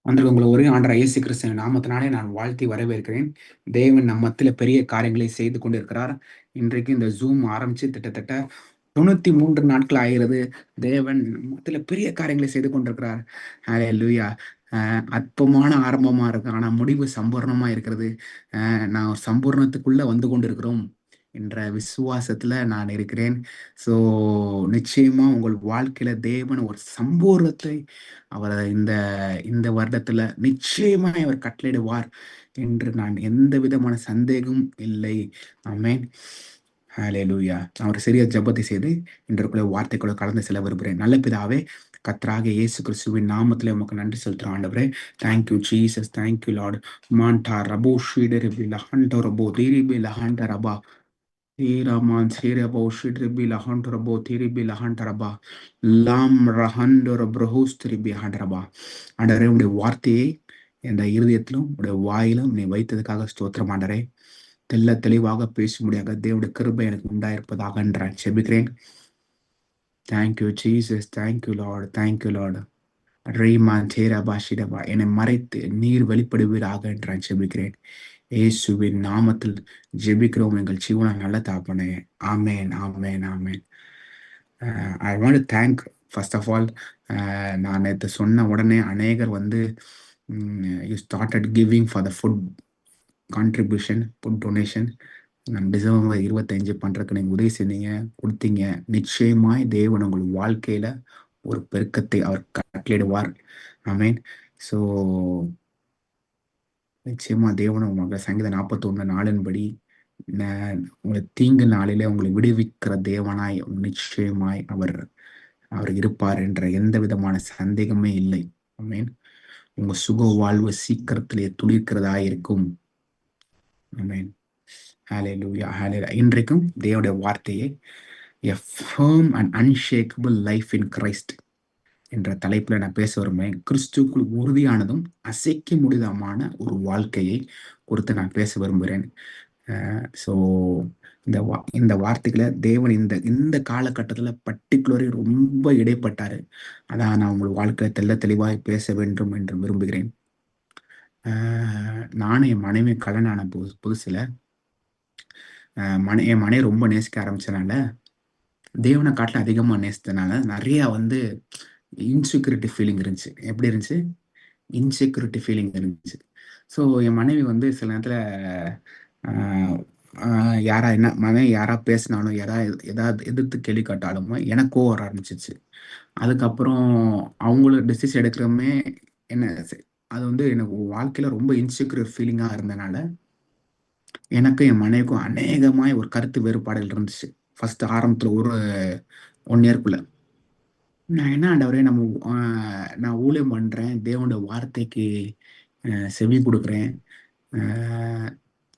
அன்று உங்களை ஒரே ஆண்டவர் இயேசு கிறிஸ்துவின் நாமத்தினாலே நான் வாழ்த்தி வரவேற்கிறேன். தேவன் நம் மத்தியில பெரிய காரியங்களை செய்து கொண்டிருக்கிறார். இன்றைக்கு இந்த ஜூம் ஆரம்பிச்சு கிட்டத்தட்ட 93 நாட்கள் ஆகிறது. தேவன் நம் மத்தியில பெரிய காரியங்களை செய்து கொண்டிருக்கிறார். ஹalleluya. அற்பமான ஆரம்பமா இருக்கு. ஆனா முடிவு சம்பூர்ணமா இருக்கிறது. நான் சம்பூர்ணத்துக்குள்ள வந்து கொண்டிருக்கிறோம் என்ற விசுவாசத்துல நான் இருக்கிறேன். ஸோ நிச்சயமா உங்கள் வாழ்க்கையில தேவன் ஒரு சம்பூர்ணத்தை அவர் இந்த இந்த வருடத்துல நிச்சயமாய் அவர் கட்டளையிடுவார் என்று நான் எந்த விதமான சந்தேகமும் இல்லை. ஆமென். ஹalleluya. நான் ஒரு சிறிய ஜெபத்தை செய்து இன்றைக்குள்ள வார்த்தைக்குள்ள கலந்து செல்ல விரும்புகிறேன். நல்ல பிதாவே, கர்த்தராகிய இயேசு கிறிஸ்துவின் நாமத்திலே உமக்கு நன்றி செலுத்துறோம் ஆண்டவரே. Thank you Jesus, thank you Lord. மாண்டா ரபோ ஷீடரிபி லஹண்டோ ரபோ தீரிபி லஹண்ட ரபா ஈராமான் சீரபோ ஷீடரிபி லஹண்ட ரபோ தீரிபி லஹண்ட ரபா லாம் ரஹண்டோ ரப்ரஹூஸ் திரிபி ஹண்ட ரபா. ஆண்டவரே, உடைய வார்த்தையை என்ற இருதயத்திலும் உடைய வாயிலும் நீ வைத்ததுக்காக ஸ்தோத்திரம் ஆண்டவரே. தெளிவாக பேச முடியாத தேவனுடைய கிருபை எனக்கு உண்டாயிருப்பதாக என்றான் செபிக்கிறேன். Thank you Jesus, thank you Lord, thank you Lord. ரீமான் சேரபா ஷிடபா, என்னை மறைத்து நீர் வெளிப்படுவீராக என்றான் செபிக்கிறேன். இயேசுவின் நாமத்தில் ஜெபிக்கிறோம் எங்கள் ஜீவன நல்ல தாப்பனே. ஆமேன், ஆமேன், ஆமேன். I want to thank first of all. நான் நேற்று சொன்ன உடனே அநேகர் வந்து you started giving for the food contribution, food donation. நான் டிசம்பர் 25 பண்றதுக்கு நீங்க உதவி செஞ்சீங்க, கொடுத்தீங்க. நிச்சயமாய் தேவன் உங்கள் வாழ்க்கையில ஒரு பெருக்கத்தை அவர் கட்டளையிடுவார். ஆமென். ஸோ நிச்சயமா தேவன் உங்க சங்கீதம் 41:4 உங்களை தீங்கு நாளிலே உங்களை விடுவிக்கிற தேவனாய் நிச்சயமாய் அவர் அவர் இருப்பார் என்ற எந்த விதமான சந்தேகமே இல்லை. ஆமென். உங்க சுக வாழ்வு சீக்கிரத்திலே துளிர்க்கிறதா இருக்கும். ஆமென். ஹalleluya, ஹalleluya. இன்றைக்கும் தேவனுடைய வார்த்தையை a firm and unshakable life in Christ என்ற தலைப்புல நான் பேச விரும்புகிறேன். கிறிஸ்துக்குள் உறுதியானதும் அசைக்க முடியாதமான ஒரு வாழ்க்கையை குறித்து நான் பேச விரும்புகிறேன். ஸோ இந்த வார்த்தைகளை தேவன் இந்த இந்த காலகட்டத்துல பர்டிகுலரி ரொம்ப இடைப்பட்டாரு. அதான் நான் உங்கள் வாழ்க்கையில தெளிவாய் பேச வேண்டும் என்று விரும்புகிறேன். நானும் என் மனைவி கல்யாணம் ஆன புதுசுல என் மனைவி ரொம்ப நேசிக்க ஆரம்பிச்சனால, தேவனை காட்டில அதிகமா நேசித்தனால நிறைய வந்து இன்செக்யூரிட்டி ஃபீலிங் இருந்துச்சு. எப்படி இருந்துச்சு? இன்செக்யூரிட்டி ஃபீலிங் இருந்துச்சு. ஸோ என் மனைவி வந்து சில நேரத்துல மனைவி யாரா பேசினாலும், ஏதாவது எதிர்த்து கேள்வி கேட்டாலும் எனக்கு கோவம் வர ஆரம்பிச்சிச்சு. அதுக்கப்புறம் அவங்கள டிசிஷன் எடுக்கிறமே என்ன அது வந்து எனக்கு வாழ்க்கையில ரொம்ப இன்செக்யூர் ஃபீலிங்கா இருந்தனால, எனக்கும் என் மனைவிக்கும் அநேகமாய் ஒரு கருத்து வேறுபாடுகள் இருந்துச்சு. ஃபர்ஸ்ட் ஆரம்பத்துல ஒரு 1 இயர்க்குள்ள. நான் என்ன ஆண்டவரே, நான் ஊழியம் பண்றேன். தேவனுடைய வார்த்தைக்கு செவி கொடுக்குறேன்.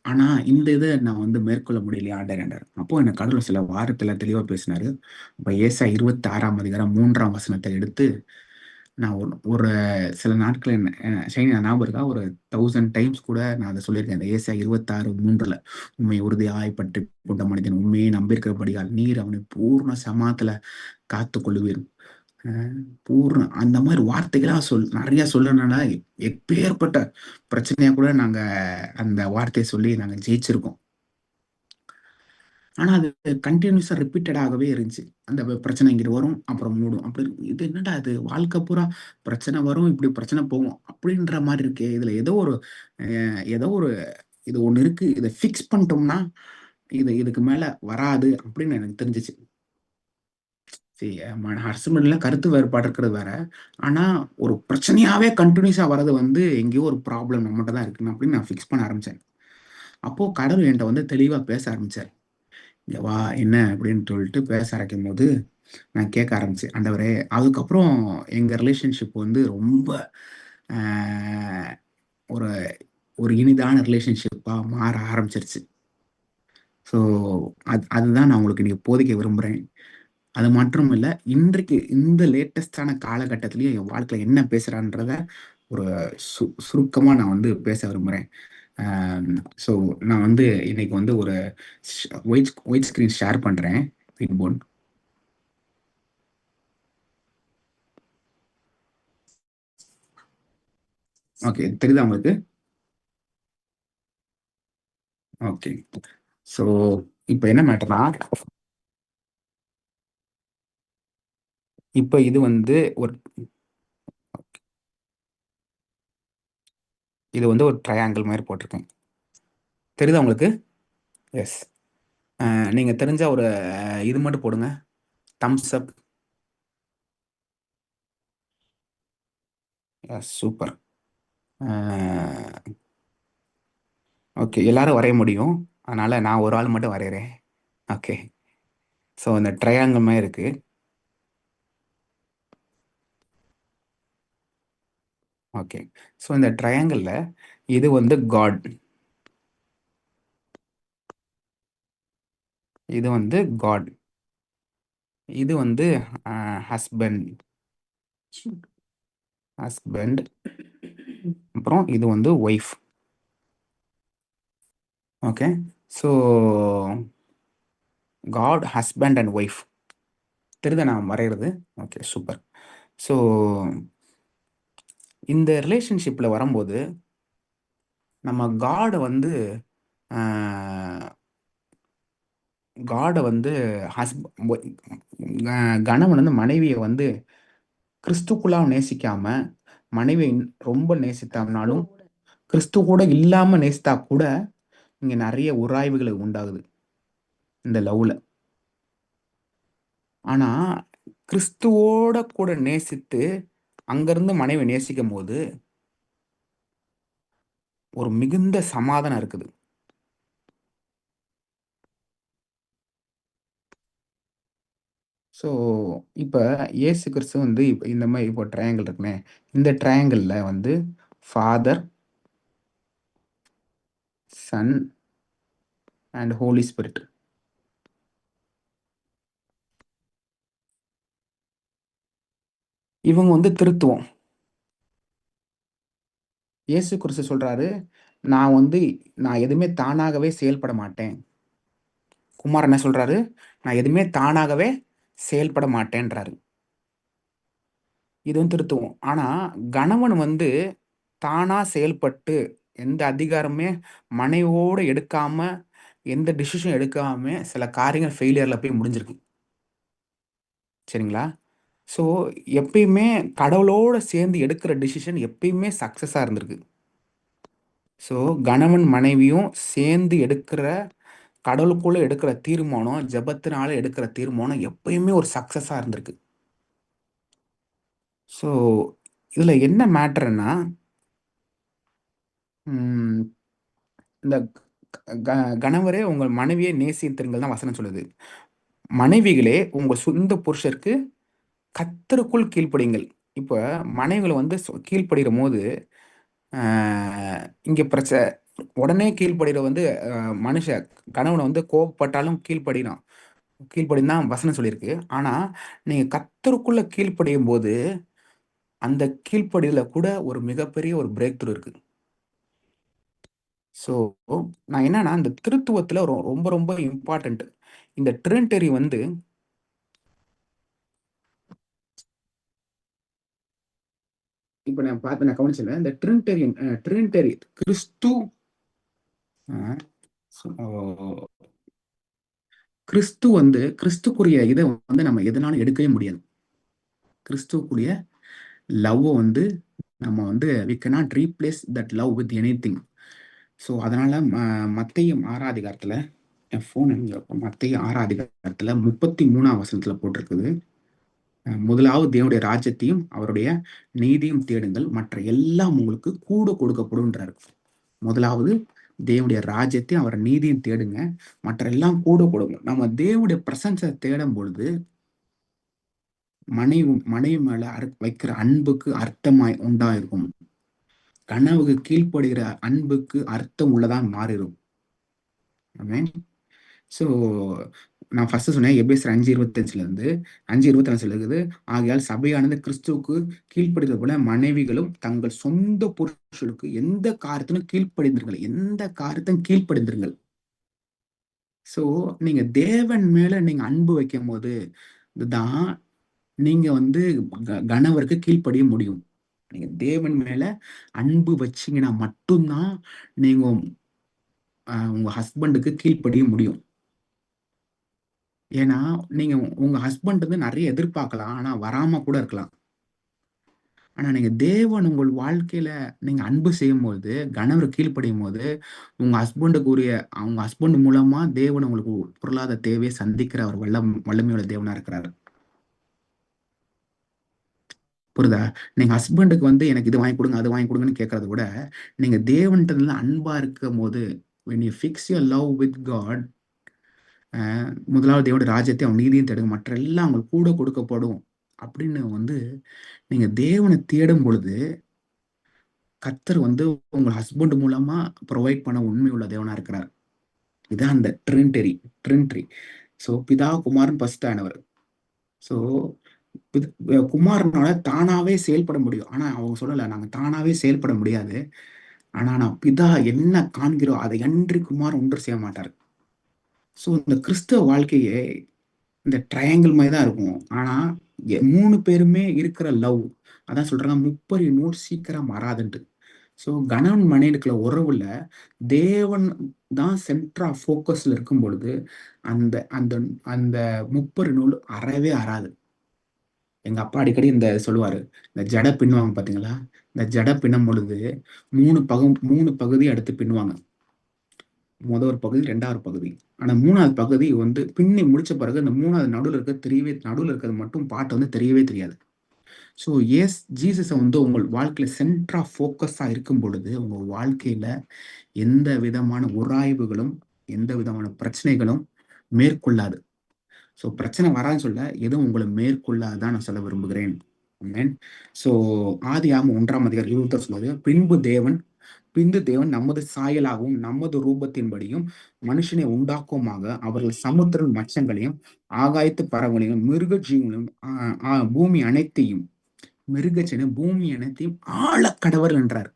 ஆனா இந்த இதை நான் வந்து மேற்கொள்ள முடியலையா ஆண்டவர். அப்போ எனக்கு கடவுள் சில வாரத்துல தெளிவா பேசினாரு. அப்ப ஏசாயா 26:3 வசனத்தை எடுத்து நான் ஒரு சில நாட்கள் ஞாபகம் இருக்கா, ஒரு 1000 டைம்ஸ் கூட நான் அதை சொல்லியிருக்கேன். இந்த ஏசாயா 26:3 உண்மை உறுதியாய் பற்றி கொண்ட மனிதன் உண்மையை நம்பியிருக்கிறபடியால் நீர் அவனை பூர்ண சமாத்துல காத்து கொள்ளுவீர். பூர்ண அந்த மாதிரி வார்த்தைகளா நிறைய சொல்லணும்னா எப்பேற்பட்ட பிரச்சனையா கூட நாங்க அந்த வார்த்தையை சொல்லி நாங்க ஜெயிச்சிருக்கோம். ஆனா அது கண்டினியூஸா ரிப்பீட்டடாகவே இருந்துச்சு. அந்த பிரச்சனை இங்கிட்டு வரும், அப்புறம் மூடும். அப்படி இது என்னடா இது, வாழ்க்கை பூரா பிரச்சனை வரும், இப்படி பிரச்சனை போகும் அப்படின்ற மாதிரி இருக்கே. இதுல ஏதோ ஒரு இது ஒண்ணு இருக்கு, இதை ஃபிக்ஸ் பண்ணிட்டோம்னா இதுக்கு மேல வராது அப்படின்னு எனக்கு தெரிஞ்சிச்சு. சரி, ஹஸ்பண்ட்ல கருத்து வேறுபாடு இருக்கிறது வேற. ஆனா ஒரு பிரச்சனையாவே கண்டினியூஸா வர்றது வந்து எங்கேயோ ஒரு ப்ராப்ளம் நம்மகிட்ட தான் இருக்குன்னு அப்படின்னு நான் ஃபிக்ஸ் பண்ண ஆரம்பிச்சேன். அப்போ கடவுள் என்கிட்ட வந்து தெளிவா பேச ஆரம்பிச்சார். இங்க வா, என்ன அப்படின்னு சொல்லிட்டு பேச ஆரம்பிக்கும் போது நான் கேட்க ஆரம்பிச்சேன், ஆண்டவரே. அதுக்கப்புறம் எங்க ரிலேஷன்ஷிப் வந்து ரொம்ப ஆஹ், ஒரு ஒரு இனிதான ரிலேஷன்ஷிப்பா மாற ஆரம்பிச்சிருச்சு. ஸோ அதுதான் நான் உங்களுக்கு இன்னைக்கு போதிக்க விரும்புறேன். அது மட்டும் இல்ல, இன்றைக்கு இந்த லேட்டஸ்டான காலகட்டத்திலயும் என் வாழ்க்கையில என்ன பேசுறான்றத ஒரு சுருக்கமா நான் வந்து பேச விரும்புறேன். ஸோ நான் வந்து இன்னைக்கு வந்து ஒரு ஒயிட் ஸ்கிரீன் ஷேர் பண்றேன். ஃபீட்போர்ட். ஓகே. தெரியுதா உங்களுக்கு? ஓகே. ஸோ இப்ப என்ன மேட்டர்னா, இப்ப இது வந்து ஒரு ட்ரையாங்கிள் மாரி போட்டிருக்கேன். தெரியுதா உங்களுக்கு? எஸ். நீங்க தெரிஞ்சா ஒரு இது மட்டும் போடுங்க. Thumbs up. Yes, super. Uh okay. எல்லாரும் வரைய முடியும். அதனால நான் ஒரு ஆள் மட்டும் வரையறேன். ஓகே. ஸோ இந்த ட்ரையாங்கிள் மாரி இருக்கு. ஓகே. ஸோ இந்த ட்ரையாங்கிள்ல இது வந்து காட். இது வந்து காட். இது வந்து ஹஸ்பண்ட். ஹஸ்பண்ட். அப்புறம் இது வந்து wife. Okay. So God, husband and wife. தெரியுதா நான் வரைகிறது? Okay, super. ஸோ இந்த ரிலேஷன்ஷிப்ல வரும்போது நம்ம காடை வந்து கணவன் வந்து மனைவியை வந்து கிறிஸ்துக்குள்ளா நேசிக்காம, மனைவியை ரொம்ப நேசித்தாம்னாலும், கிறிஸ்து கூட இல்லாம நேசித்தா கூட இங்க நிறைய உராய்வுகள் உண்டாகுது இந்த லவ்ல. ஆனா கிறிஸ்துவோட கூட நேசித்து அங்கிருந்து மனைவி நேசிக்கும் போது ஒரு மிகுந்த சமாதானம் இருக்குது. ஸோ இப்ப இயேசு கிறிஸ்து வந்து இப்ப இந்த மாதிரி இப்போ ட்ரையாங்கிள் இருக்குனே, இந்த ட்ரையாங்கிள்ல வந்து father, son and holy spirit. இவங்க வந்து திருத்துவம். இயேசு கிறிஸ்து சொல்றாரு, நான் எதுவுமே தானாகவே செயல்பட மாட்டேன். குமார் என்ன சொல்றாரு? நான் எதுவுமே தானாகவே செயல்பட மாட்டேன்றாரு. இது வந்து திருத்துவம். ஆனா கணவன் வந்து தானா செயல்பட்டு எந்த அதிகாரமே மனைவியோட எடுக்காம, எந்த டிசிஷன் எடுக்காம சில காரியங்கள் ஃபெயிலியர்ல போய் முடிஞ்சிருக்கு. சரிங்களா? ஸோ எப்பயுமே கடவுளோட சேர்ந்து எடுக்கிற டிசிஷன் எப்பயுமே சக்சஸா இருந்திருக்கு. ஸோ கணவன் மனைவியும் சேர்ந்து எடுக்கிற கடவுளுக்குள்ள எடுக்கிற தீர்மானம், ஜெபத்தினால எடுக்கிற தீர்மானம் எப்பயுமே ஒரு சக்சஸா இருந்திருக்கு. ஸோ இதுல என்ன மேட்டர்ன்னா, ம் இந்த கணவரே உங்கள் மனைவியை நேசித்திருங்கள் தான் வசனம் சொல்லுது. மனைவிகளே உங்கள் சொந்த புருஷருக்கு கர்த்தருக்குள் கீழ்ப்படியுங்கள். இப்ப மனைவிகள் வந்து கீழ்ப்படுகிறபோது, அ இங்க உடனே கீழ்ப்படிகிற வந்து மனுஷன் கணவன் வந்து கோவப்பட்டாலும் கீழ்ப்படியணும். கீழ்ப்படின்னு தான் வசனம் சொல்லியிருக்கு. ஆனா, நீங்க கர்த்தருக்குள்ள கீழ்ப்படியும்போது, அந்த கீழ்ப்படிதல கூட ஒரு மிகப்பெரிய ஒரு பிரேக் த்ரூ இருக்கு. ஸோ, நான் என்னன்னா, இந்த திருத்துவத்தில ரொம்ப ரொம்ப இம்பார்ட்டன்ட். இந்த ட்ரினிட்டரி வந்து இப்ப நான் கவனிச்சேன்ல, இந்த ட்ரினிட்டரி கிறிஸ்து அ சோ கிறிஸ்துக்குரிய இத வந்து நம்ம எதனாலும் எடுக்கவே முடியாது. கிறிஸ்துவுக்குரிய லவ்வ வந்து நம்ம வந்து we cannot replace that love with anything. So அதனால மத்தேயு 6ஆம் அதிகாரத்துல என் ஃபோன் எங்க மத்தேயு 6ஆம் அதிகாரத்துல 33ஆம் வசனத்துல போட்டிருக்குது. முதலாவது தேவனுடைய ராஜ்யத்தையும் அவருடைய நீதியும் தேடுங்கள், மற்ற எல்லாம் உங்களுக்கு கூட கொடுக்கப்படும்ன்றாரு. முதலாவது தேவனுடைய ராஜ்யத்தையும் அவர் நீதியும் தேடுங்க, மற்ற எல்லாம் கூட கொடுங்க. நம்ம தேவனுடைய பிரசன்ஸ தேடும் பொழுது மனைவி மனைவி மேல வைக்கிற அன்புக்கு அர்த்தமாய் உண்டாயிருக்கும். கனவுக்கு கீழ்ப்படுகிற அன்புக்கு அர்த்தம் உள்ளதா மாறிடும். ஆமென். ஸோ நான் ஃபர்ஸ்ட் சொன்னேன் எபேசியர் 5:25 இருந்து 5:25 இருக்குது. ஆகையால் சபையானது கிறிஸ்துவுக்கு கீழ்ப்படுகிறது போல மனைவிகளும் தங்கள் சொந்த புருஷருக்கு எந்த காரியத்திலும் கீழ்ப்படிந்திருங்கள். எந்த காரியத்திலும் கீழ்ப்படிந்திருங்கள். ஸோ நீங்க தேவன் மேல நீங்க அன்பு வைக்கும்போது தான் நீங்க வந்து கணவருக்கு கீழ்ப்படிய முடியும். நீங்க தேவன் மேல அன்பு வச்சீங்கன்னா மட்டும்தான் நீங்க உங்க ஹஸ்பண்டுக்கு கீழ்ப்படிய முடியும். ஏன்னா, நீங்க உங்க ஹஸ்பண்ட் வந்து நெறைய எதிர்பார்க்கலாம். ஆனா வராம கூட இருக்கலாம். ஆனா நீங்க தேவன் உங்கள் வாழ்க்கையில நீங்க அன்பு செய்யும்போது, கணவர் கீழ்ப்படியும்போது, உங்க ஹஸ்பண்ட் மூலமா தேவன் உங்களுக்கு பொருளாதார தேவைய சந்திக்கிற ஒரு வல்லமையுள்ள தேவனா இருக்கிறாரு. புரியுதா? நீங்க ஹஸ்பண்டுக்கு வந்து எனக்கு இது வாங்கி குடுங்க, அது வாங்கி குடுங்கன்னு கேட்கிறத விட, நீங்க தேவன்ட்ட அன்பா இருக்கும்போது, when you fix your love with God, அ முதலாவது தேவனுடைய ராஜ்யத்தையும் அவன் நீதியும் தேடுங்க. மற்ற எல்லாம் உங்களுக்கு கூட கொடுக்கப்படும். அப்படின்னு வந்து நீங்க தேவன தேடும் பொழுது, கர்த்தர் வந்து உங்க ஹஸ்பண்ட் மூலமா புரொவைட் பண்ண உண்மையுள்ள தேவனா இருக்கிறார். இதான் அந்த ட்ரினிட்டரி. ஸோ பிதா, குமாரன், பரிசுத்த ஆவியானவர். ஸோ பித் குமாரனால தானாவே செயல்பட முடியும். ஆனா அவங்க சொல்லல, நாங்க தானாவே செயல்பட முடியாது. ஆனா நான் பிதா என்ன காண்கிறோம், அதை அன்றி குமாரன் ஒன்றும் செய்ய மாட்டார். ஸோ இந்த கிறிஸ்தவ வாழ்க்கையே இந்த ட்ரையாங்கிள் மாரி தான் இருக்கும். ஆனா 3 பேருமே இருக்கிற லவ், அதான் சொல்றாங்க முப்பரி நூல் சீக்கிரம் மாறாதுன்ட்டு. ஸோ கணவன் மனைவிக்குள்ள உறவுல தேவன் தான் சென்டர் ஆஃப் ஃபோக்கஸ்ல இருக்கும் பொழுது, அந்த அந்த அந்த முப்பரி நூல் அறவே அறாது. எங்க அப்பா அடிக்கடி சொல்லுவாரு. இந்த ஜட பின்னுவாங்க பார்த்தீங்களா? இந்த ஜட பின்னும் பொழுது 3 பகுதியா எடுத்து பின்னுவாங்க. ஒரு பகுதி, 2வது பகுதி. ஆனா 3வது பகுதி வந்து பின்னி முடிச்ச பிறகு அந்த 3வது நடுவுல இருக்கிறது மட்டும் பார்ட் வந்து தெரியவே தெரியாது. ஸோ ஜீசஸ வந்து உங்கள் வாழ்க்கையில சென்டர் ஆஃப் ஃபோக்கஸா இருக்கும் பொழுது, உங்க வாழ்க்கையில எந்த விதமான உராய்வுகளும், எந்த விதமான பிரச்சனைகளும் மேற்கொள்ளாது. ஸோ பிரச்சனை வராதுன்னு சொல்ல, எதுவும் உங்கள மேற்கொள்ளாதுதான் நான் சொல்ல விரும்புகிறேன். ஆமென். ஸோ ஆதியாகமம் 1ஆம் அதிகாரம் 26 சொல்லுது, பின்பு தேவன் நமது சாயலாகவும், நமது ரூபத்தின்படியும் மனுஷனை உண்டாக்குவோமாக, அவர்கள் சமுத்திர மச்சங்களையும், ஆகாயத்து பறவைகளையும், மிருக ஜீவங்களையும், பூமி அனைத்தையும், பூமி அனைத்தையும் ஆளக்கடவர் என்றார்.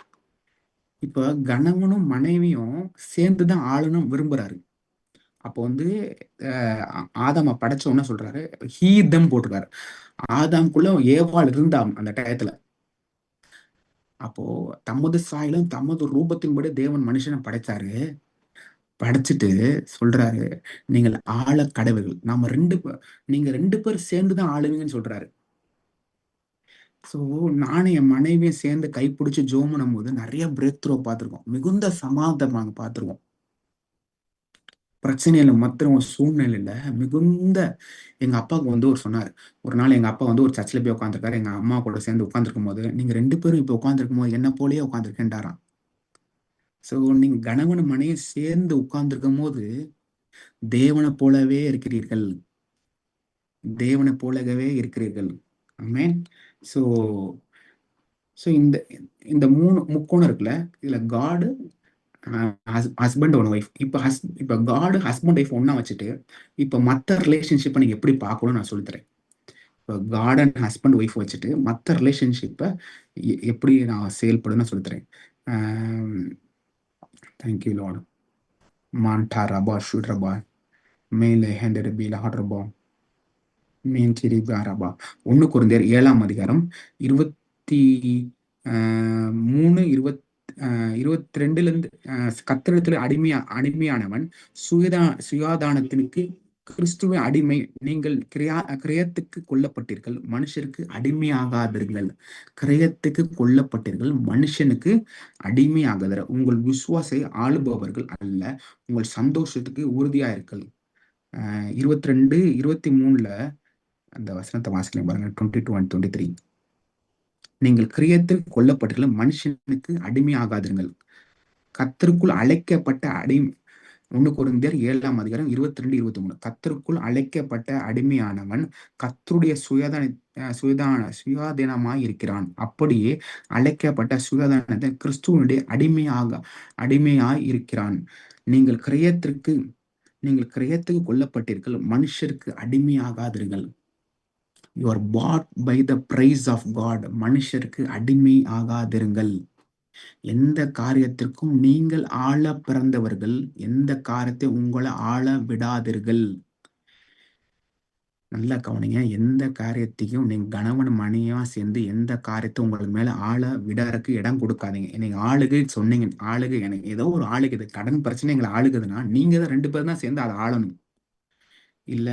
இப்ப கணவனும் மனைவியும் சேர்ந்துதான் ஆளணும் விரும்புறாரு. அப்போ வந்து ஆதாம படைச்ச உடனே சொல்றாரு, ஹீ தெம் போட்டிருக்காரு. ஆதாம்குள்ள ஏவாள் இருந்தா அந்த டயத்துல. அப்போ தமது சாயலும் தமது ரூபத்தின்படி தேவன் மனுஷனை படைச்சாரு. படைச்சுட்டு சொல்றாரு, நீங்கள் ஆள கடவுள். நீங்க 2 பேரும் சேர்ந்துதான் ஆளுவீங்கன்னு சொல்றாரு. சோ நானும் என் மனைவியும் சேர்ந்து கைப்பிடிச்சு ஜெபம் பண்ணும்போது நிறைய பிரேக் த்ரூ பார்த்திருக்கோம். மிகுந்த சமாதானம் நாங்க பார்த்திருக்கோம். பிரச்சனையில மாத்திரம் சூழ்நிலையில மிகுந்த எங்க அப்பாவுக்கு வந்து சொன்னாரு. ஒரு நாள் எங்க அப்பா வந்து ஒரு சர்ச்சில போய் உட்கார்ந்திருக்காரு. எங்க அம்மா கூட சேர்ந்து உட்கார்ந்திருக்கும்போது, "நீங்க 2 பேரும் இப்ப உட்கார்ந்திருக்கும்போது என்ன போலயே உட்கார்ந்திருக்கேன்டாராம்." சோ நீங்க கணவனும் மனைவியும் சேர்ந்து உட்கார்ந்திருக்கும்போது, தேவனைப் போலவே இருக்கிறீர்கள். தேவனைப் போலவே இருக்கிறீர்கள். ஆமென். சோ சோ இந்த இந்த 3 முக்கோணம் இருக்குல்ல, இதுல காட், ஹஸ்பண்ட் அண்ட் ஒய்ஃப். இப்ப காட், ஹஸ்பண்ட், ஒய்ஃப் ஒண்ணா வச்சுட்டு, இப்ப மத்த ரிலேஷன்ஷிப்ப நீங்க எப்படி பார்க்கணும்னு நான் சொல்லித் தரேன். இப்ப காட் அண்ட் ஹஸ்பண்ட், ஒய்ஃப் வச்சுட்டு மத்த ரிலேஷன்ஷிப்ப எப்படி நான் செயல்படுன்னு நான் சொல்லித் தரேன். Thank you Lord. மான்டா ரபா ஷுட்ரபா மேலே ஹேண்டர் பீல ஹாட்ரபா மீன் சிரிபாரபா. 1 கொரிந்தியர் 7ஆம் அதிகாரம் 23 22லிருந்து, கர்த்தரிடத்தில் அடிமையானவன் சுயாதானத்திற்கு கிறிஸ்துவின் அடிமை. நீங்கள் கிரயத்துக்கு கொல்லப்பட்டீர்கள், மனுஷருக்கு அடிமையாகாதீர்கள். கிரயத்துக்கு கொல்லப்பட்டீர்கள், மனுஷனுக்கு அடிமையாகாதீர்கள். உங்கள் விசுவாசை ஆளுபவர்கள் அல்ல, உங்கள் சந்தோஷத்துக்கு உறுதியாயிருங்கள். 22 23ல அந்த வசனத்தை வாசிக்கலாம் பாருங்க. 22 and 23. நீங்கள் கிரியத்தில் கொல்லப்பட்டீர்கள், மனுஷனுக்கு அடிமையாகாதீர்கள். கர்த்தருக்குள் அழைக்கப்பட்ட 1 கொரிந்தியர் 7ஆம் அதிகாரம் 22, 23. கர்த்தருக்குள் அழைக்கப்பட்ட அடிமையானவன் கர்த்தருடைய சுயாதீனமாய் இருக்கிறான். அப்படியே அழைக்கப்பட்ட சுயாதீனத்தை கிறிஸ்துவனுடைய அடிமையாய் இருக்கிறான். நீங்கள் கிரயத்துக்கு கொல்லப்பட்டீர்கள், மனுஷருக்கு அடிமையாகாதீர்கள். You are bought by the price of God. மனுஷருக்கு அடிமை ஆகாதிருங்கள். எந்த காரியத்திற்கும் நீங்கள் ஆள பிறந்தவர்கள். எந்த காரியத்தை உங்களை ஆள விடாதீர்கள். நல்லா கவனிங்க. எந்த காரியத்தையும் நீங்க கணவன் மனைவியா சேர்ந்து எந்த காரியத்த உங்களுக்கு மேல ஆள விடறக்கு இடம் குடுக்காதீங்க. நீங்க ஆளுகை சொன்னீங்க. ஆளுகை எனக்கு ஏதோ ஒரு ஆளுகுது. கடன் பிரச்சனை எங்கள ஆளுகுதுன்னா, நீங்க தான் 2 பேரும் தான் சேர்ந்து அத ஆளணும். இல்ல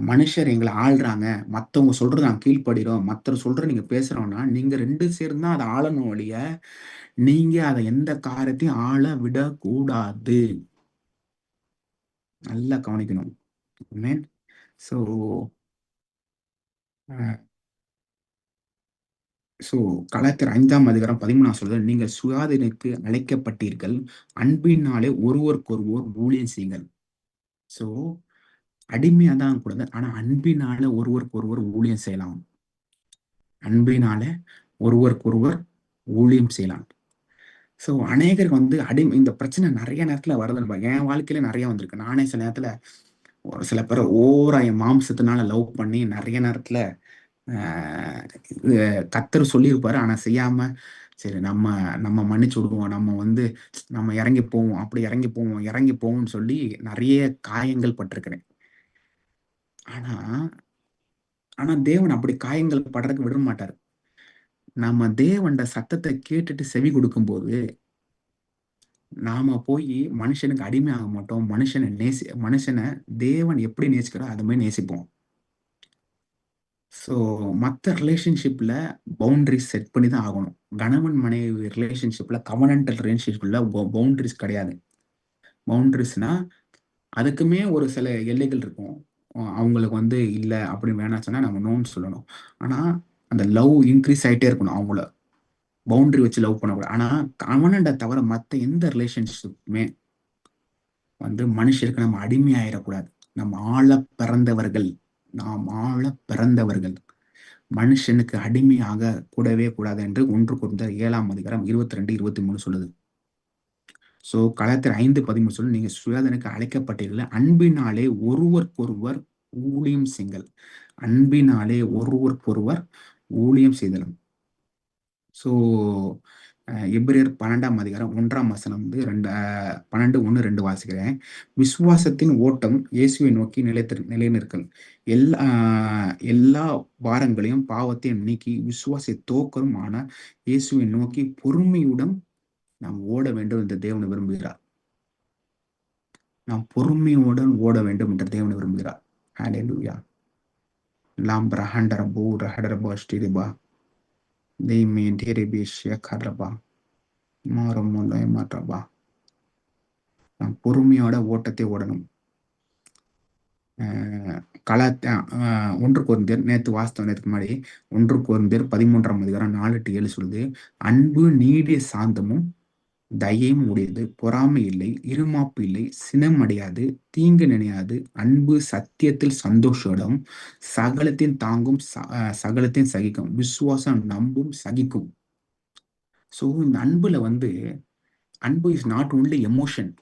மனுஷர் எங்கள ஆள்றாங்க. மத்தவங்க சொல்றத நாங்க கீழ்ப்படிறோம். மத்தர் சொல்றத நீங்க பேசுறோம்னா, நீங்க 2 சேர்ந்து தான் அத ஆளணும் ஒழிய, நீங்க அத எந்த காரியத்தையும் ஆள விடக்கூடாது. நல்லா கவனிக்கணும். ஆமென். ஸோ அ ஸோ கலாத்தியர் 5ஆம் அதிகாரம் 13 சொல்லுது, நீங்கள் சுயாதீனத்துக்கு அழைக்கப்பட்டீர்கள். அன்பினாலே ஒருவருக்கொருவர் ஊழியம் செய்யுங்கள். ஸோ அடிமையா தான் கூடாது. ஆனா அன்பினால ஒருவருக்கொருவர் ஊழியம் செய்யலாம். அன்பினால ஒருவருக்கொருவர் ஊழியம் செய்யலாம். ஸோ அநேகருக்கு இந்த பிரச்சனை நெறைய நேரத்துல வருதுன்னு என் வாழ்க்கையில நெறைய வந்திருக்கு. நானே சில நேரத்துல ஒரு சில பேர ஓவரா என் மாம்சத்தினால லவ் பண்ணி நெறைய நேரத்துல அ இது கர்த்தர் சொல்லியிருப்பாரு. ஆனா செய்யாம, சரி நம்ம நம்ம மன்னிச்சு விடுவோம். நம்ம இறங்கி போவோம். அப்படி இறங்கி போவோம், இறங்கி போவோம்ன்னு சொல்லி நெறைய காயங்கள் பட்டிருக்கிறேன். ஆனா ஆனா தேவன் அப்படி காயங்கள் படுறதுக்கு விட மாட்டாரு. நம்ம தேவன்ட சத்தத்த கேட்டுட்டு செவி கொடுக்கும்போது, நாம போயி மனுஷனுக்கு அடிமை ஆக மாட்டோம். மனுஷன தேவன் எப்படி நேசிக்கிறாரோ அது மாரி நேசிப்போம். ஸோ மத்த ரிலேஷன்ஷிப்ல பவுண்டரீஸ் செட் பண்ணி தான் ஆகணும். கணவன் மனைவி ரிலேஷன்ஷிப்ல கவனன்டல் ரிலேஷன்ஷிப்ல பவுண்டரீஸ் கிடையாது. பவுண்டரீஸ்னா அதுக்குமே ஒரு சில எல்லைகள் இருக்கும். அவங்களுக்கு இல்ல அப்படின்னு வேணாம் சொன்னா நம்ம நோன்னு சொல்லணும். ஆனா அந்த லவ் இன்கிரீஸ் ஆயிட்டே இருக்கணும். அவங்கள பவுண்டரி வச்சு லவ் பண்ணக்கூடாது. ஆனா கணவன தவிர மத்த எந்த ரிலேஷன்ஷிப்புமே மனுஷருக்கு நம்ம அடிமையாயிறக்கூடாது. நம்ம ஆளப் பிறந்தவர்கள். நாம் ஆளப் பிறந்தவர்கள். மனுஷனுக்கு அடிமையாக கூடவே கூடாது என்று 1 கொரிந்தியர் 7ஆம் அதிகாரம் 22, 23 சொல்லுது. ஸோ கலாத்தியர் 5:13 சொல்லு, நீங்க சுயாதீனத்துக்கு அழைக்கப்பட்டீர்கள். அன்பினாலே ஒருவருக்கொருவர் ஊழியம் செய்யுங்கள். அன்பினாலே ஒருவருக்கொருவர் ஊழியம் செய்தலும். ஸோ எபிரெயர் 12ஆம் அதிகாரம் 1ஆம் வசனம் 12, 1, 2 வாசிக்கிறேன். விசுவாசத்தின் ஓட்டம் இயேசுவை நோக்கி நிலைநிற்கள். எல்லா பாரங்களையும் பாவத்தையும் நீக்கி விசுவாசத்தை தோக்கருமான இயேசுவை நோக்கி பொறுமையுடன் நாம் ஓட வேண்டும் என்று தேவன் விரும்புகிறார். நாம் பொறுமையுடன் ஓட வேண்டும் என்று தேவன் விரும்புகிறார். ஹalleluya. லாம் பிரஹண்டரபு ரஹடரபு ஸ்டிரிபா தெய்மே டெரிபி ஷேகரபா மாரமுலை மாற்றபா. நாம் பொறுமையோட ஓட்டத்தை ஓடணும். கலாத் 1 கொரிந்தியர் நேத்து வாசித்தோம். நேத்துக்கு முன்னாடி 1 கொரிந்தியர் 13ஆம் அதிகாரம் 4 to 7 சொல்லுது. அன்பு நீடிய சாந்தமும் தயையும் உடையது, பொறாமை இல்லை, இருமாப்பு இல்லை, சினம் அடையாது, தீங்கு நினையாது, அன்பு சத்தியத்தில் சந்தோஷப்படும், சகலத்தையும் தாங்கும், சகலத்தையும் சகிக்கும், விசுவாசம் நம்பும், சகிக்கும். ஸோ இந்த அன்பு is not only emotion.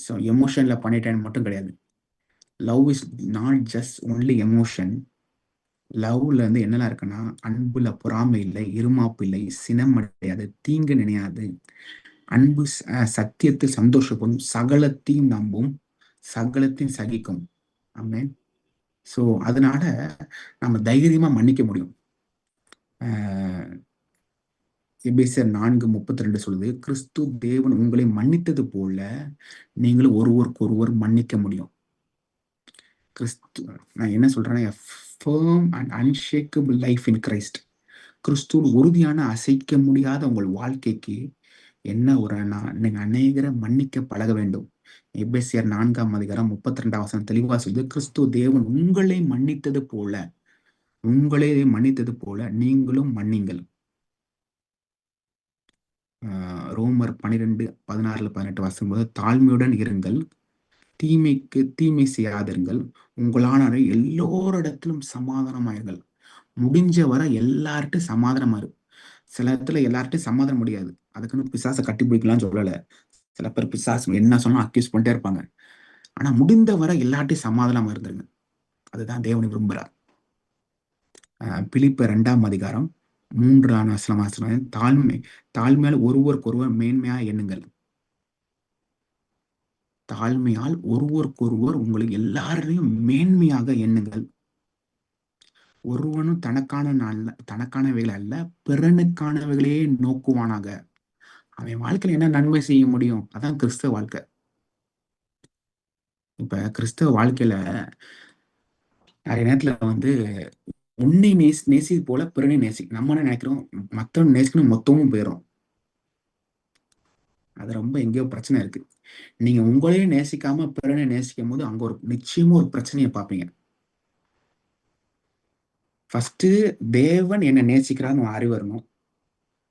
So எமோஷன்ல பண்ணிட்டேன்னு மட்டும் கிடையாது. Love is not just only emotion. லவ்ல என்னெல்லாம் இருக்குன்னா, அன்புல பொறாமை இல்லை, இருமாப்பு இல்லை, சினம் அடையாது, தீங்கு நினையாது, அன்பு சத்தியத்தில் சந்தோஷப்படும், சகலத்தையும் நம்பும், சகலத்தையும் சகிக்கும். ஆமென். ஸோ அதனால நம்ம தைரியமா மன்னிக்க முடியும். எபேசியர் 4:32 சொல்லுது, கிறிஸ்து தேவன் உங்களை மன்னித்தது போல நீங்களும் ஒருவருக்கொருவர் மன்னிக்க முடியும். நான் என்ன சொல்றேன்னா, firm and unshakable life in Christ. கிறிஸ்துவில் உறுதியான அசைக்க முடியாத உங்கள் வாழ்க்கைக்கு என்ன நீங்க அநேகரை மன்னிக்க பழக வேண்டும். எபேசியர் 4ஆம் அதிகாரம் 32ஆம் வசனம் தெளிவா சொல்லுது, கிறிஸ்து தேவன் உங்களே மன்னித்தது போல நீங்களும் மன்னிங்கள். ரோமர் 12:16-18 வாசிக்கும்போது, தாழ்மையுடன் இருங்கள், தீமைக்கு தீமை செய்யாதிருங்கள், உங்களான எல்லோரிடத்திலும் சமாதானமாயிருங்கள். முடிஞ்ச வரை எல்லார்ட்டும் சமாதானமா இரு. சில இடத்துல எல்லார்ட்டும் சமாதானம் முடியாது. அதுக்குன்னு பிசாசை கட்டி பிடிக்கலாம்னு சொல்லல. சில பேர் பிசாசு என்ன சொன்னாலும் அக்யூஸ் பண்ணிட்டே இருப்பாங்க. ஆனா முடிந்த வரை எல்லார்ட்டையும் சமாதானமா இருந்துருங்க. அதுதான் தேவன் விரும்புகிறார். பிலிப்பர் 2ஆம் அதிகாரம் 3ஆம் வசனம், தாழ்மையால் ஒருவருக்கொருவர் மேன்மையா எண்ணுங்கள். தாழ்மையால் ஒருவருக்கொருவர் உங்களை எல்லாரையும் மேன்மையாக எண்ணுங்கள். ஒருவனும் தனக்கானவைகள் அல்ல, பிறனுக்கானவைகளே நோக்குவானாக. அவன் வாழ்க்கையில என்ன நன்மை செய்ய முடியும்? அதான் கிறிஸ்தவ வாழ்க்கை. இப்ப கிறிஸ்தவ வாழ்க்கையில நிறைய நேரத்துல உன்னை நேசி போல பிறனை நேசி. நம்ம என்ன நினைக்கிறோம்? மத்தவன் நேசிக்கணும், மொத்தமும் போயிடும். அது ரொம்ப எங்கேயோ பிரச்சனை இருக்கு. நீங்க உங்களையே நேசிக்காம பிறனை நேசிக்கும் போது அங்க நிச்சயமா ஒரு பிரச்சனையை பார்ப்பீங்க. ஃபர்ஸ்ட் தேவன் என்ன நேசிக்கிறான்னு அறிவு வரணும்.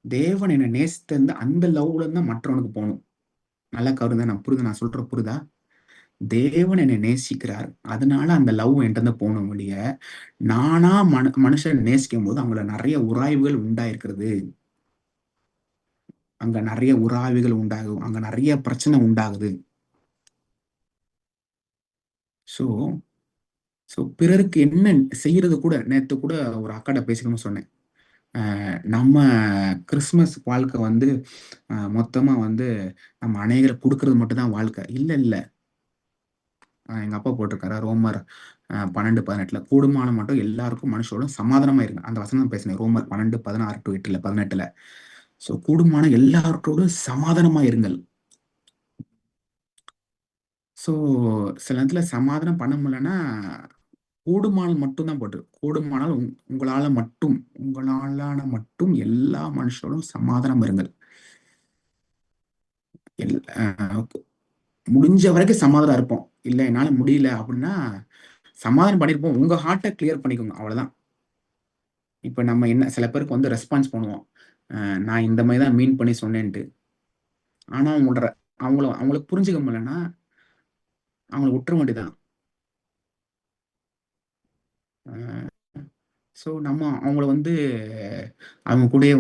தேவன் என்ன நேசித்த அந்த லவ்ல இருந்தா மற்றவனுக்கு போகணும். நல்லா கருந்தா நான் சொல்ற புரிதா? தேவன் என்னை நேசிக்கிறார், அதனால அந்த லவ் என்கிட்ட போகணும் ஒழிய நானா மனுஷன் நேசிக்கும் போது அவங்கள நிறைய உராய்வுகள் உண்டாயிருக்கிறது. அங்க நிறைய உராய்வுகள் உண்டாகும், அங்க நிறைய பிரச்சனை உண்டாகுது. ஸோ ஸோ பிறருக்கு என்ன செய்யறது கூட நேற்று கூட ஒரு அக்காட்ட பேசிக்கணும்னு சொன்னேன். நம்ம கிறிஸ்மஸ் வாழ்க்கை மொத்தமா நம்ம அநேகரை கொடுக்கறது மட்டும்தான் வாழ்க்கை. இல்ல இல்ல, எங்க அப்பா போட்டிருக்காரு ரோமர் 12:18 கூடுமான மட்டும் எல்லாருக்கும் மனுஷோட சமாதானமா இருங்க. அந்த வசனம் பேசினேன், ரோமர் 12:16-18. ஸோ கூடுமான எல்லார்ட்டோட சமாதானமா இருங்கள். ஸோ சில நேரத்துல சமாதானம் பண்ண முடியலன்னா கூடுமானால் மட்டும்தான் போட்டு, கூடுமானால் உங்களாலான மட்டும் எல்லா மனுஷரோடும் சமாதானம் இருங்கள். முடிஞ்ச வரைக்கும் சமாதானம் இருப்போம். இல்லை என்னால முடியல அப்படின்னா சமாதானம் பண்ணிருப்போம். உங்க ஹார்ட்டை கிளியர் பண்ணிக்கோங்க, அவ்வளவுதான். இப்ப நம்ம என்ன சில பேருக்கு ரெஸ்பான்ஸ் பண்ணுவோம், நான் இந்த மாதிரி தான் மீன் பண்ணி சொன்னேன்ட்டு. ஆனா அவங்களுக்கு புரிஞ்சுக்க முடியலன்னா அவங்களை விட்டுற வேண்டியதான். ஸோ நம்ம அவங்கள அவங்க கூடயே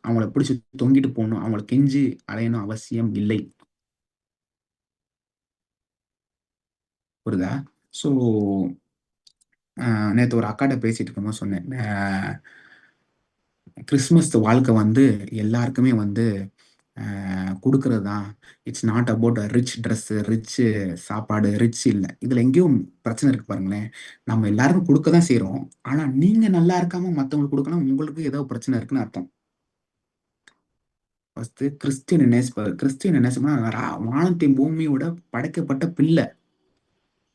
அவங்கள பிடிச்சி தொங்கிட்டு போகணும், அவங்கள கெஞ்சி அலையணும் அவசியம் இல்லை. புரியுதா? ஸோ நேற்று ஒரு அக்காட்ட பேசிட்டு இருக்கும்போது சொன்னேன், கிறிஸ்மஸ் வாழ்க்கை எல்லாருக்குமே கொடுக்கறது தான். It's not about rich dress, rich சாப்பாடு, ரிச் இல்லை. இதுல எங்கேயும் பிரச்சனை இருக்கு பாருங்களேன். நம்ம எல்லாருக்கும் கொடுக்க தான் செய்யறோம். ஆனா நீங்க நல்லா இருக்காம மத்தவங்களுக்கு கொடுக்கணும், உங்களுக்கு ஏதோ பிரச்சனை இருக்குன்னு அர்த்தம். ஃபர்ஸ்ட் கிறிஸ்டியன் நேசிப்பாரு. கிறிஸ்டியன் நேசிப்பா வானத்தையும் பூமியோட படைக்கப்பட்ட பிள்ளை.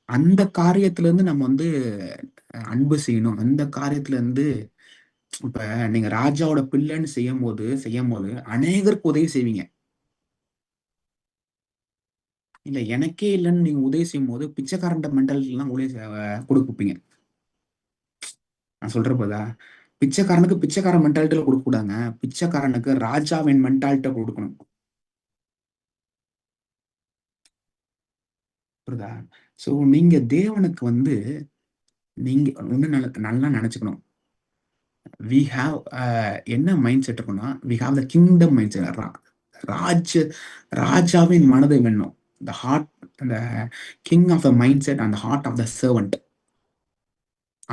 அந்த காரியத்துல இருந்து நம்ம அன்பு செய்யணும். அந்த காரியத்துல இருந்து இப்ப நீங்க ராஜாவோட பிள்ளைன்னு செய்யும் போது அநேகருக்கு உதவி செய்வீங்க. இல்ல எனக்கே இல்லைன்னு நீங்க உதவி செய்யும் போது பிச்சைக்காரன் மென்டாலிட்டி எல்லாம் உதவி கொடுப்பீங்க. நான் சொல்றப்பதா, பிச்சைக்காரனுக்கு பிச்சைக்காரன் மென்டாலிட்டியில கொடுக்க கூடாங்க, பிச்சைக்காரனுக்கு ராஜாவின் மென்டாலிட்டியை கொடுக்கணும். புரியுதா? சோ நீங்க தேவனுக்கு நீங்க ஒண்ணு நல்லா நினைச்சுக்கணும். வி ஹாவ் என்ன மைண்ட் செட் இருக்குன்னா, we have the kingdom mind set. ராஜாவின் மனதை வேணும். த ஹார்ட், அந்த king of the mind set and heart of the servant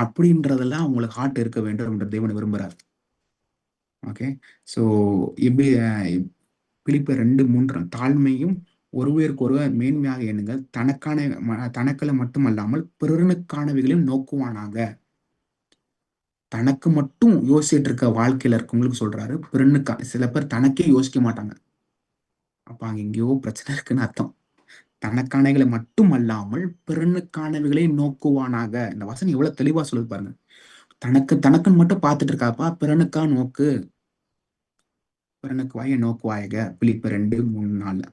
அப்படின்றதெல்லாம் உங்களுக்கு ஹார்ட் இருக்க வேண்டும் என்று தேவன் விரும்புகிறார். ஓகே. ஸோ இப்படி பிலிப்பியர் 2:3 தாழ்மையும் ஒருவருக்கு ஒருவர் மேன்மையாக எண்ணுங்கள், தனக்களை மட்டுமல்லாமல் பிறனுக்கானவைகளையும் நோக்குவானாக. தனக்கு மட்டும் யோசிச்சுட்டு இருக்க வாழ்க்கையில இருக்கவங்களுக்கு சொல்றாரு, சில பேர் தனக்கே யோசிக்க மாட்டாங்க. அப்ப அங்க எங்கேயோ பிரச்சனை இருக்குன்னு அர்த்தம். தனக்கானவைகளை மட்டும் அல்லாமல் பிறனுக்கானவைகளை நோக்குவானாக. இந்த வசனம் எவ்வளவு தெளிவா சொல்லுது பாருங்க. தனக்குன்னு மட்டும் பார்த்துட்டு இருக்காப்பா, பிறனுக்கா நோக்கு. பிறனுக்கு வாய நோக்குவாயக. பிலிப்பியர் 2:3-4.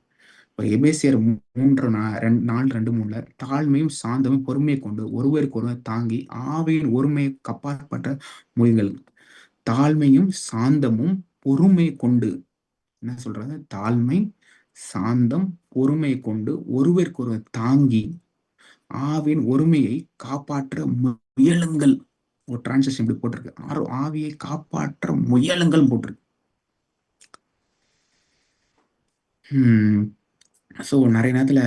எபேசியர் 3:4-2-3 தாழ்மையும் சாந்தமும் பொறுமையை கொண்டு ஒருவருக்கு ஒருவர் தாங்கி ஆவியின் ஒருமையை கப்பாற்பட்ட மொழிகள். தாழ்மையும் சாந்தமும் பொறுமை கொண்டு, என்ன சொல்றாங்க? தாழ்மை, சாந்தம், பொறுமை கொண்டு ஒருவருக்கு ஒருவர் தாங்கி ஆவியின் ஒருமையை காப்பாற்ற முயலுங்கள். ஒரு டிரான்ஸ்லேஷன் இப்படி போட்டிருக்கு, ஆவியை காப்பாற்ற முயலுங்கள் போட்டிருக்கு. ஸோ நிறைய நேரத்துல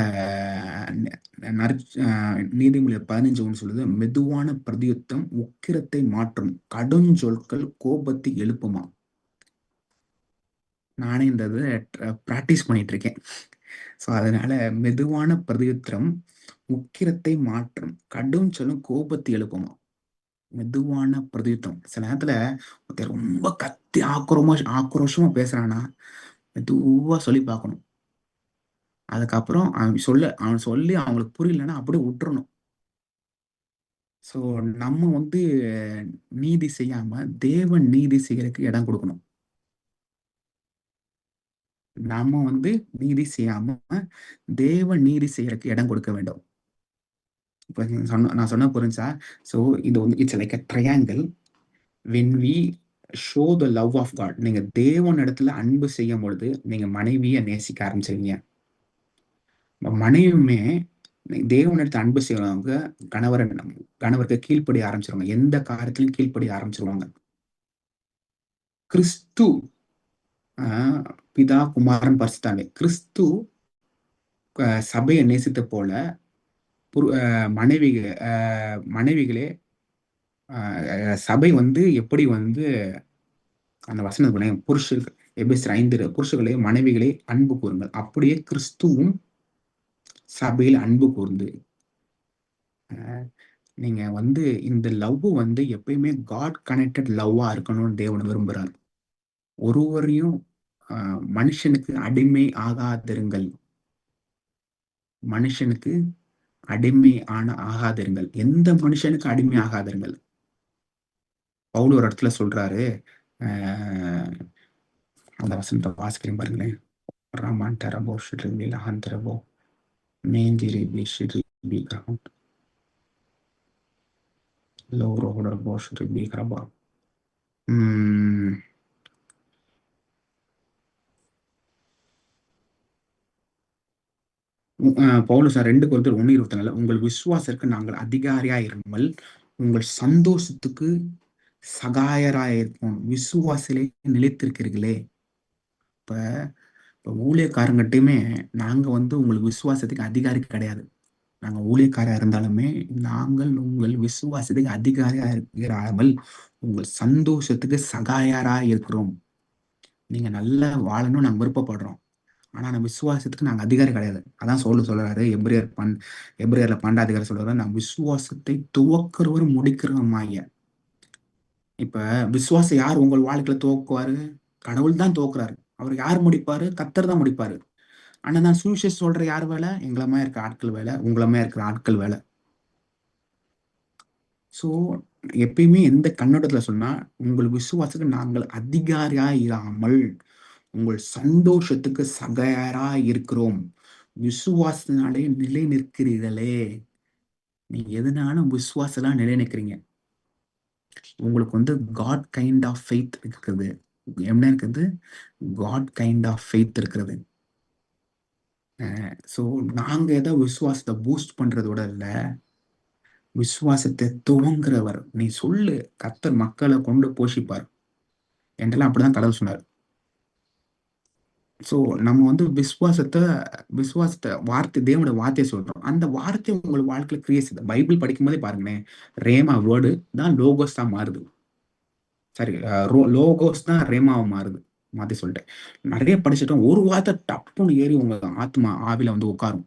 நீதிமொழிகள் 15:1 சொல்லுது, மெதுவான பிரதியுத்தம் உக்கிரத்தை மாற்றும், கடுஞ்சொற்கள் கோபத்தை எழுப்புமா. நானே இந்த இதை பிராக்டிஸ் பண்ணிட்டு இருக்கேன். ஸோ அதனால மெதுவான பிரதியுத்தரம் உக்கிரத்தை மாற்றும். கடும் சொல்லும் கோபத்தை எழுப்புமாம். மெதுவான பிரதியுத்தரம். சில நேரத்துல ஒருத்தன் ரொம்ப கத்தி ஆக்ரோஷமா பேசுறான்னா, மெதுவா சொல்லி பார்க்கணும். அதுக்கப்புறம் அவன் சொல்லி அவங்களுக்கு புரியலன்னா அப்படியே விட்டுறணும். ஸோ நம்ம வந்து நீதி செய்யாம, தேவன் நீதி செய்யறதுக்கு இடம் குடுக்கணும். நம்ம வந்து நீதி செய்யாம, தேவன் நீதி செய்யறதுக்கு இடம் கொடுக்க வேண்டும். இப்ப நான் சொன்னா புரிஞ்சா? ஸோ இது வந்து it's like a triangle. When we show the love of God. நீங்க தேவனிடத்துல அன்பு செய்யும்பொழுது, நீங்க மனைவிய நேசிக்க ஆரம்பிச்சுருவீங்க. மனைவியுமே தேவனிடத்துல அன்பு செய்றவங்க கணவருக்கு கீழ்ப்படிய ஆரம்பிச்சுருவாங்க. எந்த காரியத்திலும் கீழ்ப்படிய ஆரம்பிச்சுருவாங்க. கிறிஸ்து அ பிதா, குமாரன், பரிசுத்த கிறிஸ்து சபைய நேசித்த போல புரு அ மனைவிக அ மனைவிகளே சபை வந்து எப்படி வந்து அந்த வசனம் புருஷர்கள் எபேசியர் 5 புருஷர்களே மனைவிகளே அன்பு கூறுங்கள். அப்படியே கிறிஸ்துவும் சபையில் அன்பு கூர்ந்து அ நீங்க வந்து இந்த லவ் வந்து எப்பயுமே காட் கனெக்டட் லவ்வா இருக்கணும்னு தேவன் விரும்புறார். ஒருவரையும் அ மனுஷனுக்கு அடிமை ஆகாதிருங்கள். மனுஷனுக்கு ஆகாதிருங்கள். எந்த மனுஷனுக்கு அடிமை ஆகாதிருங்கள். பவுல் ஒரு இடத்துல சொல்றாரு. அ அந்த வசனத்த வாசிக்கிறேன் பாருங்களேன். ரமான் டரபோ ஷிரிபி லஹன் டரபோ மேஞ்சிரிபி ஷிரிபி கரவுன் லோரோடபோ ஷிரிபி கரபா. ம். பவுல் 2 கொரிந்தியர் 1:24 உங்கள் விசுவாசத்திற்கு நாங்கள் அதிகாரியாய் இராமல், உங்கள் சந்தோஷத்துக்கு சகாயராய் இருப்போம். விசுவாசத்திலே நிலைத்திருக்கிறீர்களே. இப்ப இப்ப ஊழியக்காரங்கட்டயுமே நாங்க வந்து உங்களுக்கு விசுவாசத்துக்கு அதிகாரி கிடையாது. நாங்க ஊழியக்காரரா இருந்தாலுமே, நாங்கள் உங்கள் விசுவாசத்துக்கு அதிகாரியா இராமல், உங்கள் சந்தோஷத்துக்கு சகாயராய் இருக்கிறோம். நீங்க நல்லா வாழணும்னு நாங்க விருப்பப்படுறோம். ஆனா நம்ம விசுவாசத்துக்கு நாங்க அதிகாரி கிடையாது. அதான் சொல்றாரு எபிரேயர்ல 12 அதிகாரம் சொல்றாரு, நான் விசுவாசத்தை துவக்குறவரும் முடிக்கிறவருமாகிய. இப்ப விசுவாசம் யார் உங்கள் வாழ்க்கையில துவக்குவாரு? கடவுள் தான் துவக்குறாரு. அவர் யார் முடிப்பாரு? கர்த்தர் தான் முடிப்பாரு. ஆனா நான் சுவிசேஷம் சொல்ற யார் வேலை? எங்கள மாரி இருக்க ஆட்கள் வேலை. உங்கள மாரி இருக்கிற ஆட்கள் வேலை. ஸோ எப்பயுமே எந்த கண்ணோட்டத்துல சொன்னா, உங்கள் விசுவாசத்துக்கு நாங்கள் அதிகாரியாய் இராமல், உங்கள் சந்தோஷத்துக்கு சகாயராய் இருக்கிறோம். விசுவாசத்தினாலே நிலை நிற்கிறீர்களே. நீங்க எதுனாலும் விசுவாசத்துல நிலை நிற்கிறீங்க. உங்களுக்கு வந்து காட் கைண்ட் ஆஃப் ஃபெய்த் இருக்குது. என்ன இருக்குது? காட் கைண்ட் ஆஃப் ஃபெய்த் இருக்கிறது. ஸோ நாங்க ஏதோ விசுவாசத்த பூஸ்ட் பண்றதோட இல்ல, விசுவாசத்த துவங்குறவர். நீ சொல்லு, கர்த்தர் மக்கள கொண்டு போஷிப்பார். என்றெல்லாம் அப்படிதான் கடவுள் சொன்னாரு. ஸோ நம்ம வந்து விசுவாசத்த தேவனுடைய வார்த்தைய சொல்றோம். அந்த வார்த்தை உங்க வாழ்க்கையில கிரியை செய்யுது. பைபிள் படிக்கும்போதே பாருங்களேன், ரேமா வேர்ட் தான் லோகோஸ் தான் மாறுது. சாரி லோகோஸ் தான் ரேமாவா மாறுது. மாத்தி சொல்லிட்டேன். நெறைய படிச்சுட்டோம். ஒரு வார்த்தை டப்புன்னு ஏறி உங்க ஆவில வந்து உட்காரும்.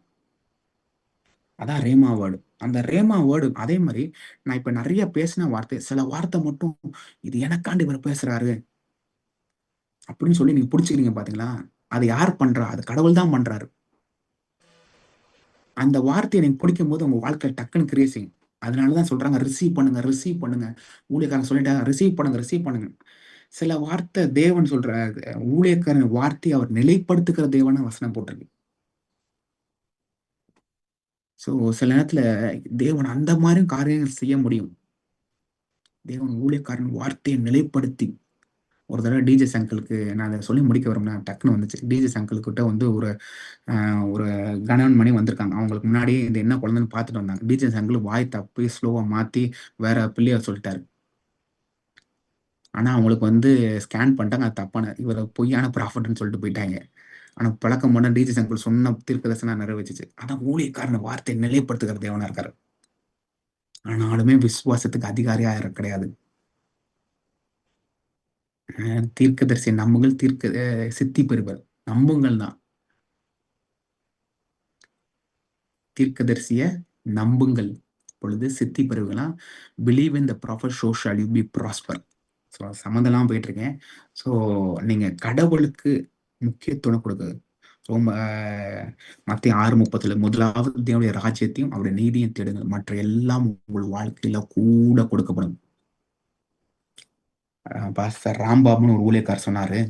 அதான் ரேமா வேர்டு. அந்த ரேமா வேர்டு அதே மாரி நான் இப்ப நெறைய பேசின வார்த்தை, சில வார்த்தை மட்டும் இது எனக்காண்டி இவரு பேசுறாரு அப்படின்னு சொல்லி நீங்க புடிச்சுக்கிறீங்க பாத்தீங்களா? அது யார் பண்றா? அது கடவுள் தான் பண்றாரு. அந்த வார்த்தைய நீங்க பிடிக்கும்போது உங்க வாழ்க்கையில டக்குன்னு கிரியை செய்யும். அதனால தான் சொல்றாங்க ரிசீவ் பண்ணுங்க, ரிசீவ் பண்ணுங்க. ஊழியக்காரன் சொல்லிட்டாங்க ரிசீவ் பண்ணுங்க, ரிசீவ் பண்ணுங்க. சில வார்த்தை தேவன் சொல்ற ஊழியக்காரன் வார்த்தைய அவர் நிலைப்படுத்துகிற தேவன்னு வசனம் போட்டிருக்கு. ஸோ சில நேரத்துல தேவன் அந்த மாரியும் காரியங்கள் செய்ய முடியும். தேவன் ஊழியக்காரன் வார்த்தையை நிலைப்படுத்தி ஒரு தடவ டிஜே அங்கிளுக்கு நான் அத சொல்லி முடிக்க விரும்புனேன். டக்குனு வந்துச்சு. டிஜே அங்கிள் கிட்ட வந்து அ ஒரு கணவன், மனைவி வந்திருக்காங்க. அவங்களுக்கு முன்னாடியே இது என்ன குழந்தைன்னு பார்த்துட்டு வந்தாங்க. டிஜே அங்கிள் வாய் தப்பி ஸ்லோவா மாத்தி வேற பிள்ளைய சொல்ட்டாரு. ஆனா அவங்களுக்கு வந்து ஸ்கேன் பண்ணிட்டாங்க. அது தப்பான இவரு பொய்யான ப்ராஃபட்ன்னு சொல்லிட்டு போயிட்டாங்க. ஆனா பழக்கம் பண்ண டிஜே அங்கிள் சொன்ன தீர்க்கதரிசனம் நிறைவேறுச்சு. அதான் ஊழியக்காரன் வார்த்தையை நிலைப்படுத்துகிற தேவனா இருக்காரு. ஆனாலுமே விசுவாசத்துக்கு அதிகாரியா கிடையாது. தீர்க்கதரிசி நம்புங்கள் சித்தி பெறுவர். நம்புங்கள் தான். தீர்க்கதரிசிய நம்புங்கள், பொழுது சித்தி பெறுவீங்களாம். Believe in the prophet so shall you be prosper. So சம்மந்தம்லாம் போயிட்டு இருக்கேன். ஸோ நீங்க கடவுளுக்கு முக்கியத்துவம் கொடுக்குது. ரொம்ப மத்திய 6:30 முதலாவது தேவனுடைய ராஜ்யத்தையும் அவருடைய நீதியும் தேடுங்கள், மற்ற எல்லாம் உங்கள் வாழ்க்கையில கூட கொடுக்கப்படும். பாஸ்டர் ராம்பாபுன்னு ஒரு ஊழியக்காரர் சொன்னாரு,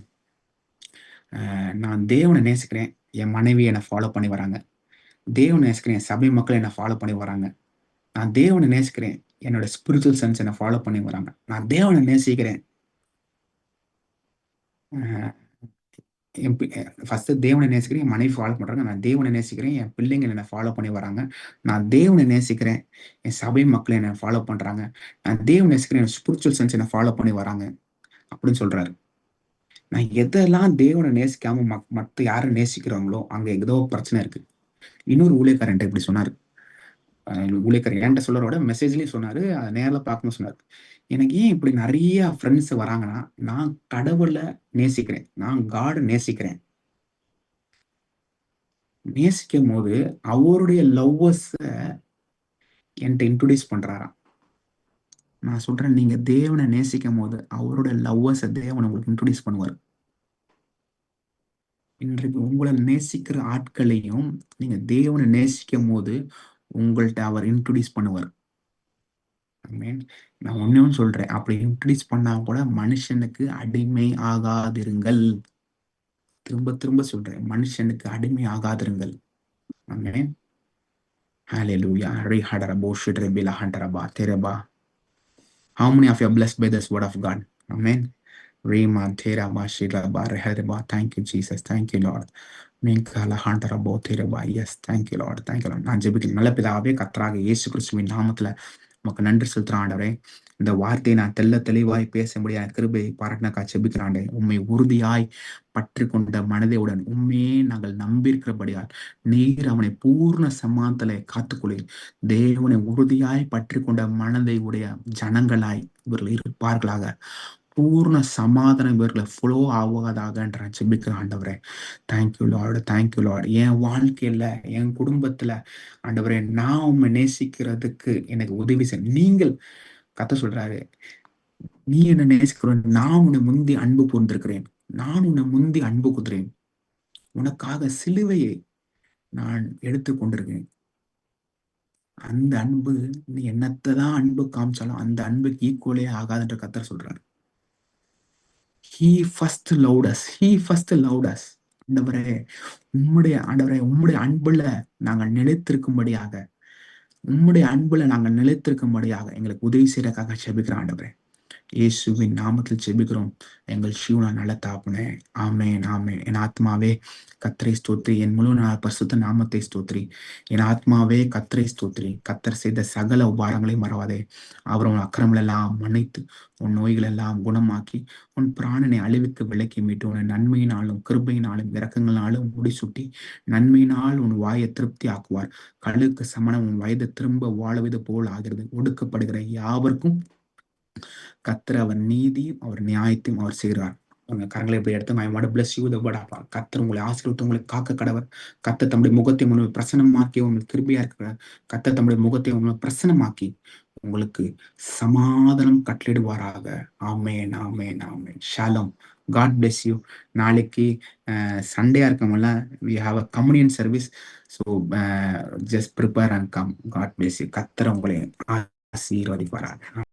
நான் தேவனை நேசிக்கிறேன், என் மனைவி என்னை ஃபாலோ பண்ணி வராங்க. தேவனை நேசிக்கிறேன், என் சபை மக்கள் என்னை ஃபாலோ பண்ணி வராங்க. நான் தேவனை நேசிக்கிறேன், என்னோட ஸ்பிரிச்சுவல் சென்ஸ் என்னை ஃபாலோ பண்ணி வராங்க. நான் தேவனை நேசிக்கிறேன், ஃபர்ஸ்ட் தேவனை நேசிக்கிறேன், என் மனைவி ஃபாலோ பண்றாங்க. நான் தேவனை நேசிக்கிறேன், என் பிள்ளைங்க என்னை ஃபாலோ பண்ணி வராங்க. நான் தேவனை நேசிக்கிறேன், என் சபை மக்கள் என்னை ஃபாலோ பண்றாங்க. நான் தேவனை நேசிக்கிறேன், என் ஸ்பிரிச்சுவல் சென்ஸ் என்னை ஃபாலோ பண்ணி வராங்க அப்படின்னு சொல்றாரு. நான் எதெல்லாம் தேவனை நேசிக்காம மத்த யாரும் நேசிக்கிறாங்களோ அங்க ஏதோ பிரச்சனை இருக்கு. இன்னொரு ஊழியக்காரன் இப்படி சொன்னாரு. ஊழியக்காரர் என்கிட்ட சொல்றோட மெசேஜ்லயும் சொன்னாரு, அதை நேரில் பார்க்கணும்னு சொன்னாரு. எனக்கு ஏன் இப்படி நிறைய ஃப்ரெண்ட்ஸ் வராங்கன்னா, நான் கடவுளை நேசிக்கிறேன், நான் காட் நேசிக்கிறேன். நேசிக்கும் போது அவருடைய லவ்வர்ஸ் என்கிட்ட இன்ட்ரோடியூஸ் பண்றாராம். நான் சொல்றேன், நீங்க தேவனை நேசிக்கும் போது அவருடைய லவ்வர்ஸை தேவன் உங்களுக்கு இன்ட்ரோடியூஸ் பண்ணுவார். இன்றைக்கு உங்களை நேசிக்கிற ஆட்களையும் நீங்க தேவனை நேசிக்கும் போது உங்கள்கிட்ட அவர் இன்ட்ரோடியூஸ் பண்ணுவார். நான் ஒண்ணு சொல்றேன், அப்படி இன்ட்ரோடியூஸ் பண்ணா கூட மனுஷனுக்கு அடிமை ஆகாதிருங்கள். திரும்ப திரும்ப சொல்றேன், மனுஷனுக்கு அடிமை ஆகாதிருங்கள். ஆமென். ஹalleluya. ரிஹடரபோ ஷிட்ரபில ஹண்டரபா தெரபா. How many of you are blessed by this word of God? Amen. Rima teraba shiraba rehereba. Thank you Jesus. Thank you Lord. மிங்கல ஹண்டரபோ தெரபா. Yes, thank you Lord, thank you Lord. நான் ஜெபிக்கிறேன். நல்ல பிதாவே, கர்த்தராக இயேசு கிறிஸ்துவின் நாமத்துல உமக்கு நன்றி செலுத்துறேன் ஆண்டவரே. இந்த வார்த்தையை நான் தெளிவாய் பேச முடியாத கிருபையை பாராட்டினக்கா ஜெபிக்கிறாண்டே. உண்மை உறுதியாய் பற்றி கொண்ட மனதையுடன் உண்மையே நாங்கள் நம்பியிருக்கிறபடியால் நீர் அவனை பூர்ண சமாதானத்திலே காத்துக்கொள்ளீர். தேவனை உறுதியாய் பற்றி கொண்ட மனதை உடைய ஜனங்களாய் இவர்கள் இருப்பார்களாக. பூர்ண சமாதானம் இவர்களை ஃப்ளோ ஆகாதாக என்ற ஜெபிக்கிற ஆண்டவரே. Thank you Lord, thank you Lord. என் வாழ்க்கையில, என் குடும்பத்துல ஆண்டவரே, நான் உண்மை நேசிக்கிறதுக்கு எனக்கு உதவி செய்ய. நீங்கள் கத்த சொல்றாரு, நீ என்ன நேசிக்கிற, நான் உன்னை முந்தி அன்பு கூர்ந்திருக்கிறேன், நான் உன்னை முந்தி அன்பு குதிரேன், உனக்காக சிலுவையை நான் எடுத்து கொண்டிருக்கேன். அந்த அன்பு நீ என்னத்தான் அன்பு காமிச்சாலும் அந்த அன்புக்கு ஈக்குவலே ஆகாதுன்ற கத்தர் சொல்றாரு. He first loved us. He first loved us. ஆண்டவரே, உம்முடைய அன்புல நாங்கள் நிலைத்திருக்கும்படியாக, உம்முடைய அன்புல நாங்கள் நிலைத்திருக்கும்படியாக எங்களுக்கு உதவி செய்யறதுக்காக ஜெபிக்கிறோம் ஆண்டவரே. இயேசுவின் நாமத்தில் ஜெபிக்கிறோம் எங்கள் ஜீவன நல்ல தாப்புனே. ஆமென், ஆமென். என் ஆத்மாவே கர்த்தரை ஸ்தோத்திரி, என் முழு பரிசுத்த நாமத்தை ஸ்தோத்திரி. என் ஆத்மாவே கர்த்தரை ஸ்தோத்திரி. கர்த்தர் செய்த சகல உபாரங்களையும் மறவாதே. அவர் உன் அக்கிரமங்கள் எல்லாம் மன்னித்து உன் நோய்கள் எல்லாம் குணமாக்கி உன் பிராணனை அழிவுக்கு விலக்கி மீட்டு உன்னை நன்மையினாலும் கிருபையினாலும் இரக்கங்களாலும் முடிசூட்டி நன்மையினால் உன் வாயை திருப்தி ஆக்குவார். கழுக்கு சமணம் உன் வயது திரும்ப வாழுவது போல் ஆகிறது. ஒடுக்கப்படுகிற யாவருக்கும் கர்த்தர் அவர் நீதியும் அவர் நியாயத்தையும் அவர் செய்கிறார். உங்க கரங்களை இப்படி எடுத்து I want to bless you with the word of God. கர்த்தர் உங்களை ஆசீர்வதித்து உங்களை காக்க கடவர். கர்த்தர் தம்முடைய முகத்தை உங்களுக்கு பிரசன்னமாக்கி உங்களுக்கு கிருபையா இருக்கிறார். கர்த்தர் தம்முடைய முகத்தை உங்களுக்கு பிரசன்னமாக்கி உங்களுக்கு சமாதானம் கட்டளிடுவாராக. ஆமென், ஆமென், ஆமென். ஷாሎም. God bless you. நாளைக்கு சண்டேயா இருக்கவங்கள we have a communion service. So just prepare and come. God bless you. கர்த்தர் உங்களை ஆசீர்வதிப்பாராக.